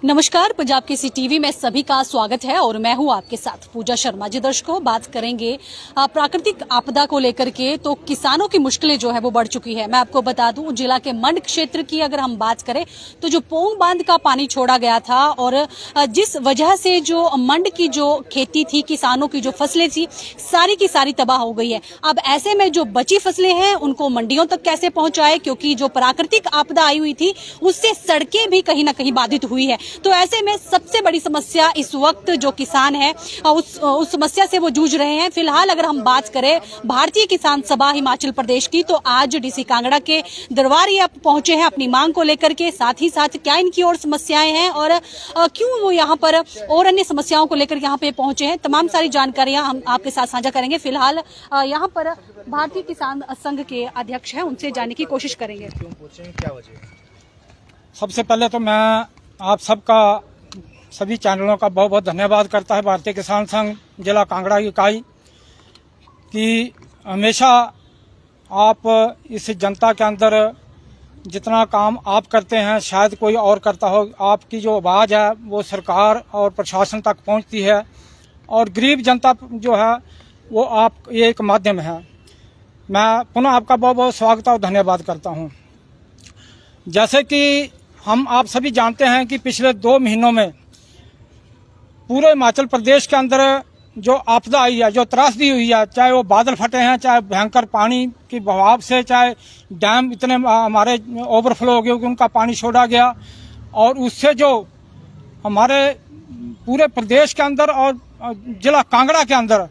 नमस्कार, पंजाब केसरी टीवी में सभी का स्वागत है और मैं हूं आपके साथ पूजा शर्मा। जी दर्शकों, बात करेंगे प्राकृतिक आपदा को लेकर के। तो किसानों की मुश्किलें जो है वो बढ़ चुकी है। मैं आपको बता दूं, जिला के मंड क्षेत्र की अगर हम बात करें तो जो पोंग बांध का पानी छोड़ा गया था और जिस वजह से जो मंड की जो खेती थी, किसानों की जो फसलें थी, सारी की सारी तबाह हो गई है। अब ऐसे में जो बची फसलें हैं उनको मंडियों तक कैसे पहुंचाए, क्योंकि जो प्राकृतिक आपदा आई हुई थी उससे सड़कें भी कहीं ना कहीं बाधित हुई है। तो ऐसे में सबसे बड़ी समस्या इस वक्त जो किसान है उस समस्या से वो जूझ रहे हैं। फिलहाल अगर हम बात करें भारतीय किसान सभा हिमाचल प्रदेश की, तो आज डीसी कांगड़ा के दरबार ये पहुंचे हैं अपनी मांग को लेकर के। साथ ही साथ क्या इनकी और समस्याएं हैं और क्यों वो यहाँ पर और अन्य समस्याओं को लेकर यहाँ पे पहुंचे हैं, तमाम सारी जानकारियां हम आपके साथ साझा करेंगे। फिलहाल यहाँ पर भारतीय किसान संघ के अध्यक्ष हैं, उनसे जानने की कोशिश करेंगे। क्यों पूछें, क्या वजह? सबसे पहले तो मैं आप सबका, सभी चैनलों का बहुत बहुत धन्यवाद करता है भारतीय किसान संघ जिला कांगड़ा की इकाई कि हमेशा आप इस जनता के अंदर जितना काम आप करते हैं शायद कोई और करता हो। आपकी जो आवाज़ है वो सरकार और प्रशासन तक पहुंचती है और गरीब जनता जो है वो आप ये एक माध्यम है। मैं पुनः आपका बहुत बहुत स्वागत और धन्यवाद करता हूं। जैसे कि हम आप सभी जानते हैं कि पिछले 2 महीनों में पूरे हिमाचल प्रदेश के अंदर जो आपदा आई है, जो त्रासदी हुई है, चाहे वो बादल फटे हैं, चाहे भयंकर पानी की बहाव से, चाहे डैम इतने हमारे ओवरफ्लो हो गए कि उनका पानी छोड़ा गया और उससे जो हमारे पूरे प्रदेश के अंदर और जिला कांगड़ा के अंदर,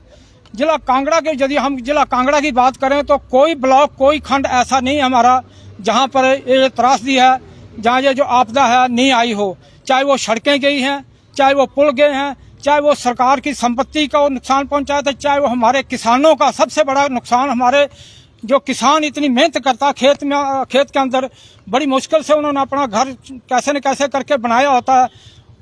जिला कांगड़ा के यदि हम जिला कांगड़ा की बात करें तो कोई ब्लॉक, कोई खंड ऐसा नहीं है हमारा जहाँ पर ये त्रासदी है, जहाँ ये जो आपदा है नहीं आई हो। चाहे वो सड़कें गई हैं, चाहे वो पुल गए हैं, चाहे वो सरकार की संपत्ति का नुकसान पहुंचाया था, चाहे वो हमारे किसानों का सबसे बड़ा नुकसान, हमारे जो किसान इतनी मेहनत करता खेत के अंदर बड़ी मुश्किल से उन्होंने अपना घर कैसे न कैसे करके बनाया होता है,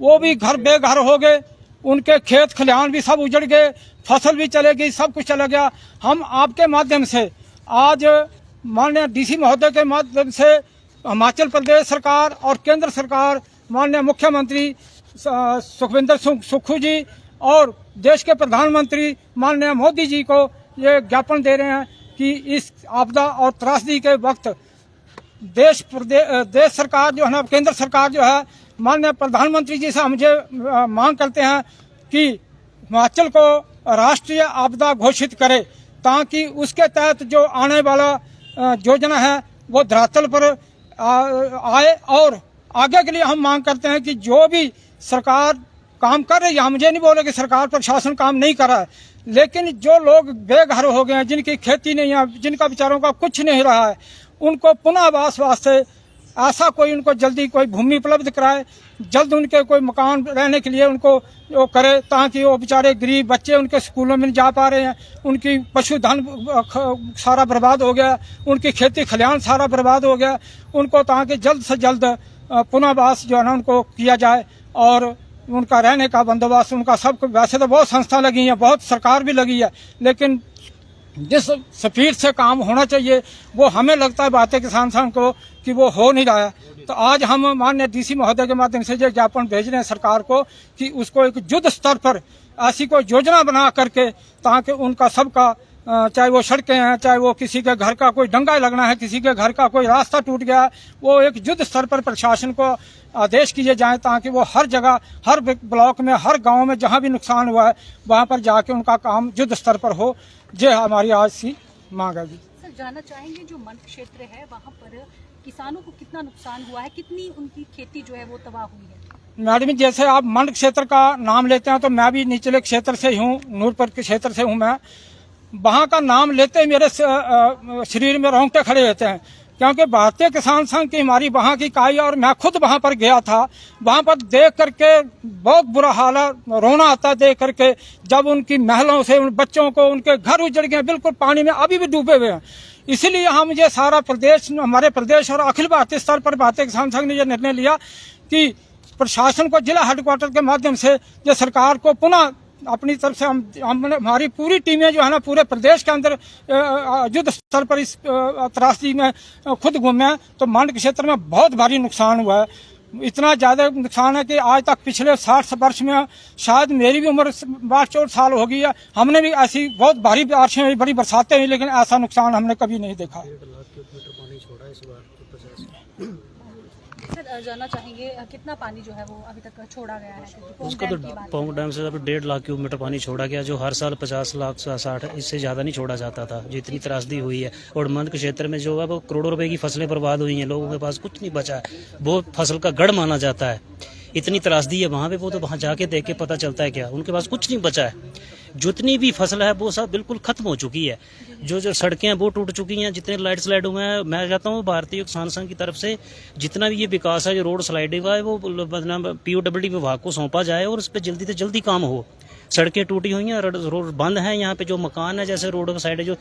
वो भी घर बेघर हो गए। उनके खेत खलिहान भी सब उजड़ गए, फसल भी चले गई, सब कुछ चला गया। हम आपके माध्यम से आज माननीय डीसी महोदय के माध्यम से हिमाचल प्रदेश सरकार और केंद्र सरकार, माननीय मुख्यमंत्री सुखविंदर सुक्खू जी और देश के प्रधानमंत्री माननीय मोदी जी को ये ज्ञापन दे रहे हैं कि इस आपदा और त्रासदी के वक्त देश सरकार जो है ना, केंद्र सरकार जो है, माननीय प्रधानमंत्री जी से हम ये मांग करते हैं कि हिमाचल को राष्ट्रीय आपदा घोषित करे ताकि उसके तहत जो आने वाला योजना है वो धरातल पर आए। और आगे के लिए हम मांग करते हैं कि जो भी सरकार काम कर रही है, हम ये नहीं बोले कि सरकार प्रशासन काम नहीं कर रहा है, लेकिन जो लोग बेघर हो गए हैं, जिनकी खेती नहीं है, जिनका बेचारों का कुछ नहीं रहा है, उनको पुनः आवास वास्ते ऐसा कोई उनको जल्दी कोई भूमि उपलब्ध कराए, जल्द उनके कोई मकान रहने के लिए उनको वो करे ताकि वो बेचारे गरीब बच्चे उनके स्कूलों में नहीं जा पा रहे हैं, उनकी पशुधन सारा बर्बाद हो गया, उनकी खेती खलिहान सारा बर्बाद हो गया, उनको ताकि जल्द से जल्द पुनर्वास जो है ना उनको किया जाए और उनका रहने का बंदोबस्त, उनका सब। वैसे तो बहुत संस्था लगी हैं, बहुत सरकार भी लगी है, लेकिन जिस स्पीड से काम होना चाहिए वो हमें लगता है भारतीय किसान संघ को कि वो हो नहीं रहा है। तो आज हम माननीय डीसी महोदय के माध्यम से ये ज्ञापन भेज रहे हैं सरकार को कि उसको एक युद्ध स्तर पर ऐसी कोई योजना बना करके ताकि उनका सबका, चाहे वो सड़कें हैं, चाहे वो किसी के घर का कोई डंगा लगना है, किसी के घर का कोई रास्ता टूट गया, वो एक युद्ध स्तर पर प्रशासन को आदेश किए जाएं ताकि वो हर जगह, हर ब्लॉक में, हर गांव में जहां भी नुकसान हुआ है वहां पर जाके उनका काम युद्ध स्तर पर हो। ये हमारी आज की मांग है। सर, जानना चाहेंगे जो मंड क्षेत्र है वहाँ पर किसानों को कितना नुकसान हुआ है, कितनी उनकी खेती जो है वो तबाह हुई है? मैडम, जैसे आप मंड क्षेत्र का नाम लेते हैं तो मैं भी निचले क्षेत्र से ही हूँ, नूरपुर के क्षेत्र से हूँ। मैं वहाँ का नाम लेते ही मेरे शरीर में रोंगटे खड़े होते हैं, क्योंकि भारतीय किसान संघ की हमारी वहाँ की इकाई, और मैं खुद वहाँ पर गया था, वहाँ पर देख करके बहुत बुरा हाल है, रोना आता है देख करके, जब उनकी महलों से उन बच्चों को उनके घर उजड़ गए, बिल्कुल पानी में अभी भी डूबे हुए हैं। इसीलिए हम ये सारा प्रदेश, हमारे प्रदेश और अखिल भारतीय स्तर पर भारतीय किसान संघ ने यह निर्णय लिया कि प्रशासन को जिला हेडक्वार्टर के माध्यम से ये सरकार को पुनः अपनी तरफ से हमारी पूरी टीमें जो है ना पूरे प्रदेश के अंदर युद्ध स्तर पर इस त्रासदी में खुद घूमे हैं। तो मंड क्षेत्र में बहुत भारी नुकसान हुआ है। इतना ज्यादा नुकसान है कि आज तक पिछले 60 वर्ष में, शायद मेरी भी उम्र 62 साल हो गई है, हमने भी ऐसी बहुत भारी बारिशें हुई, बड़ी बरसातें हुई, लेकिन ऐसा नुकसान हमने कभी नहीं देखा। सर जानना चाहेंगे कितना पानी जो है वो अभी तक छोड़ा गया है? उसका तो पौंग डैम से अभी 1.5 लाख क्यूबिक पानी छोड़ा गया, जो हर साल 50 लाख 60 इससे ज़्यादा नहीं छोड़ा जाता था। जो इतनी त्रासदी हुई है, और मंद के क्षेत्र में जो है वो करोड़ों रुपए की फसलें बर्बाद हुई हैं, लोगों के पास कुछ नहीं बचा है, वो फसल का गढ़ माना जाता है। इतनी त्रासदी है वहाँ पे, वो तो वहाँ जाके देख के पता चलता है क्या, उनके पास कुछ नहीं बचा है। जितनी भी फसल है वो सब बिल्कुल खत्म हो चुकी है। जो सड़कें हैं वो टूट चुकी हैं, जितने लाइट स्लाइड हुए हैं, मैं कहता हूँ भारतीय किसान संघ की तरफ से जितना भी ये विकास है, जो रोड स्लाइड हुआ है, वो PWD विभाग को सौंपा जाए और उस पर जल्दी से जल्दी काम हो। सड़कें टूटी हुई हैं, रोड बंद हैं, यहाँ पे जो मकान है, जैसे रोड के साइड जो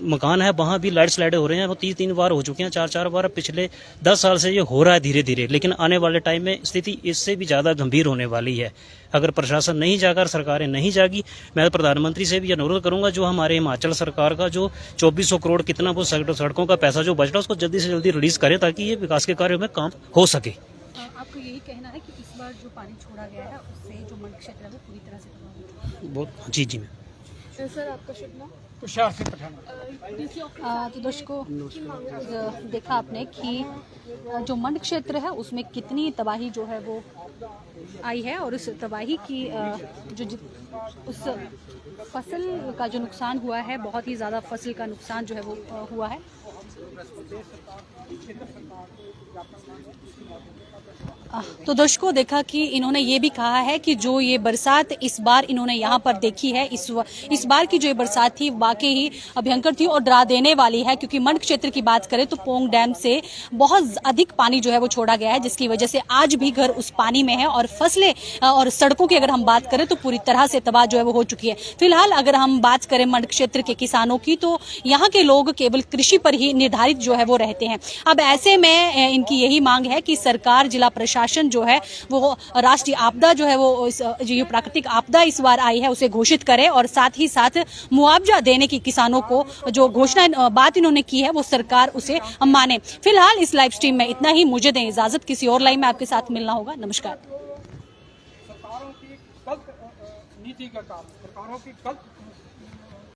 मकान है वहाँ भी लाइट स्लाइड हो रहे हैं, वो 3 बार हो चुके हैं, 4 बार। पिछले 10 साल से ये हो रहा है धीरे धीरे, लेकिन आने वाले टाइम में स्थिति इससे भी ज़्यादा गंभीर होने वाली है। अगर प्रशासन नहीं जागा, सरकारें नहीं जागी, मैं प्रधानमंत्री से भी अनुरोध करूंगा, जो हमारे हिमाचल सरकार का जो 2400 करोड़ कितना वो सड़कों का पैसा जो बच रहा है, उसको जल्दी से जल्दी रिलीज करें, ताकि ये विकास के कार्यों में काम हो सके। आपको यही कहना है कि इस बार जो पानी छोड़ा गया है उससे जो मंड क्षेत्र है वो पूरी तरह से प्रभावित है? बहुत जी मैं सर आपका शुभ नाम? तुषार सिंह पठान। तो दर्शकों, देखा आपने कि जो मंड क्षेत्र है उसमें कितनी तबाही जो है वो आई है, और उस तबाही की उस फसल का जो नुकसान हुआ है, बहुत ही ज़्यादा फसल का नुकसान जो है वो हुआ है। तो दर्शकों, देखा कि इन्होंने ये भी कहा है कि जो ये बरसात इस बार इन्होंने यहाँ पर देखी है, इस बार की जो ये बरसात थी वाकई ही भयंकर थी और डरा देने वाली है, क्योंकि मंड क्षेत्र की बात करें तो पोंग डैम से बहुत अधिक पानी जो है वो छोड़ा गया है, जिसकी वजह से आज भी घर उस पानी में है, और फसलें और सड़कों की अगर हम बात करें तो पूरी तरह से तबाह जो है वो हो चुकी है। फिलहाल अगर हम बात करें मंड क्षेत्र के किसानों की, तो यहाँ के लोग केवल कृषि पर ही निर्धारित जो है वो रहते हैं। अब ऐसे में इनकी यही मांग है कि सरकार, जिला प्रशासन जो है वो राष्ट्रीय आपदा जो है वो जो ये प्राकृतिक आपदा इस बार आई है उसे घोषित करे, और साथ ही साथ मुआवजा देने की किसानों को जो घोषणा बात इन्होंने की है वो सरकार उसे माने। फिलहाल इस लाइव स्ट्रीम में इतना ही, मुझे दें इजाजत, किसी और लाइव में आपके साथ मिलना होगा। नमस्कार। सरकारों की गलत नीति का काम, सरकारों की गलत